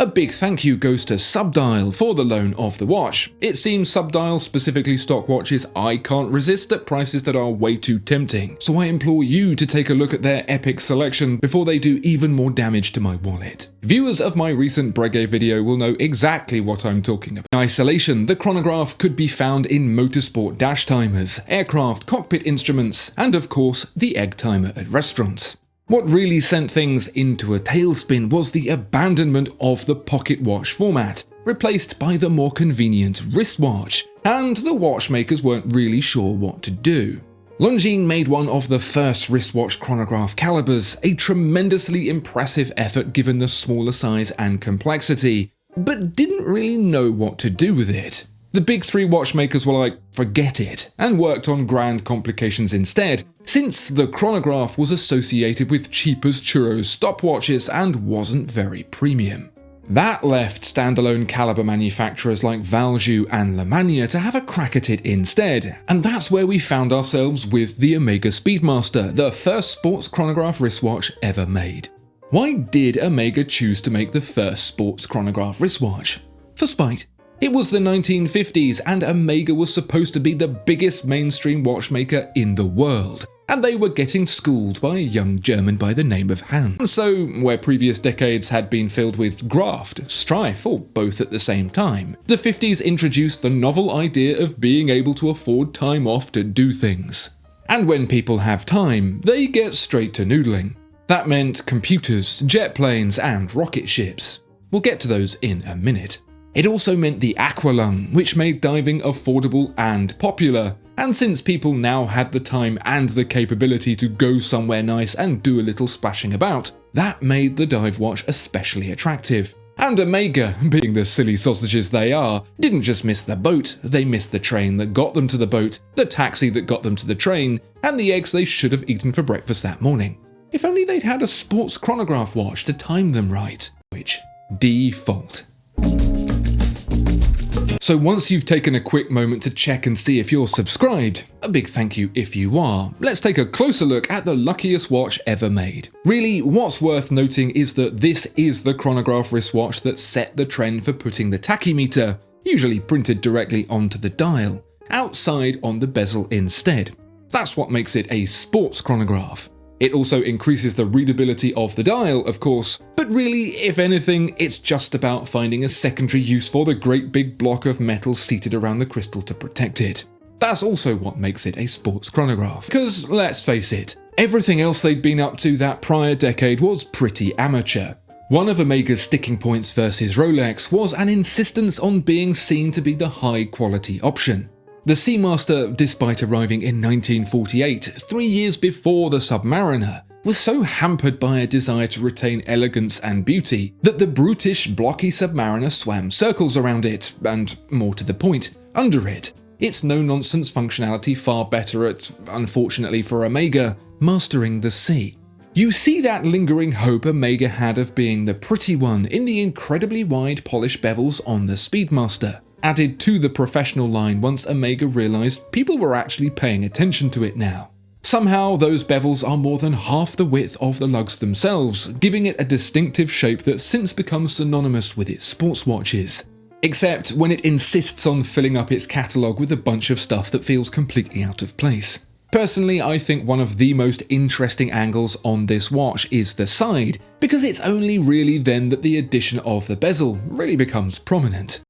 A big thank you goes to Subdial for the loan of the watch. It seems Subdial specifically stock watches I can't resist at prices that are way too tempting, so I implore you to take a look at their epic selection before they do even more damage to my wallet. Viewers of my recent Breguet video will know exactly what I'm talking about. In isolation, the chronograph could be found in motorsport dash timers, aircraft cockpit instruments, and of course the egg timer at restaurants. What really sent things into a tailspin was the abandonment of the pocket watch format, replaced by the more convenient wristwatch, and the watchmakers weren't really sure what to do. Longines made one of the first wristwatch chronograph calibers, a tremendously impressive effort given the smaller size and complexity, but didn't really know what to do with it. The big three watchmakers were like, forget it, and worked on grand complications instead, since the chronograph was associated with cheap as churros stopwatches and wasn't very premium. That left standalone caliber manufacturers like Valjoux and La Manière to have a crack at it instead, and that's where we found ourselves with the Omega Speedmaster, the first sports chronograph wristwatch ever made. Why did Omega choose to make the first sports chronograph wristwatch? For spite. It was the 1950s and Omega was supposed to be the biggest mainstream watchmaker in the world, and they were getting schooled by a young German by the name of Hans. And so, where previous decades had been filled with graft, strife, or both at the same time, the 50s introduced the novel idea of being able to afford time off to do things. And when people have time, they get straight to noodling. That meant computers, jet planes, and rocket ships. We'll get to those in a minute. It also meant the aqualung, which made diving affordable and popular. And since people now had the time and the capability to go somewhere nice and do a little splashing about, that made the dive watch especially attractive. And Omega, being the silly sausages they are, didn't just miss the boat, they missed the train that got them to the boat, the taxi that got them to the train, and the eggs they should have eaten for breakfast that morning. If only they'd had a sports chronograph watch to time them right. Which, default. So once you've taken a quick moment to check and see if you're subscribed, a big thank you if you are, let's take a closer look at the luckiest watch ever made. Really, what's worth noting is that this is the chronograph wristwatch that set the trend for putting the tachymeter, usually printed directly onto the dial, outside on the bezel instead. That's what makes it a sports chronograph. It also increases the readability of the dial, of course, but really, if anything, it's just about finding a secondary use for the great big block of metal seated around the crystal to protect it. That's also what makes it a sports chronograph, because let's face it, everything else they'd been up to that prior decade was pretty amateur. One of Omega's sticking points versus Rolex was an insistence on being seen to be the high-quality option. The Seamaster, despite arriving in 1948, 3 years before the Submariner, was so hampered by a desire to retain elegance and beauty that the brutish, blocky Submariner swam circles around it, and, more to the point, under it. Its no-nonsense functionality far better at, unfortunately for Omega, mastering the sea. You see that lingering hope Omega had of being the pretty one in the incredibly wide polished bevels on the Speedmaster, added to the professional line once Omega realized people were actually paying attention to it now. Somehow those bevels are more than half the width of the lugs themselves, giving it a distinctive shape that's since become synonymous with its sports watches. Except when it insists on filling up its catalogue with a bunch of stuff that feels completely out of place. Personally, I think one of the most interesting angles on this watch is the side, because it's only really then that the addition of the bezel really becomes prominent.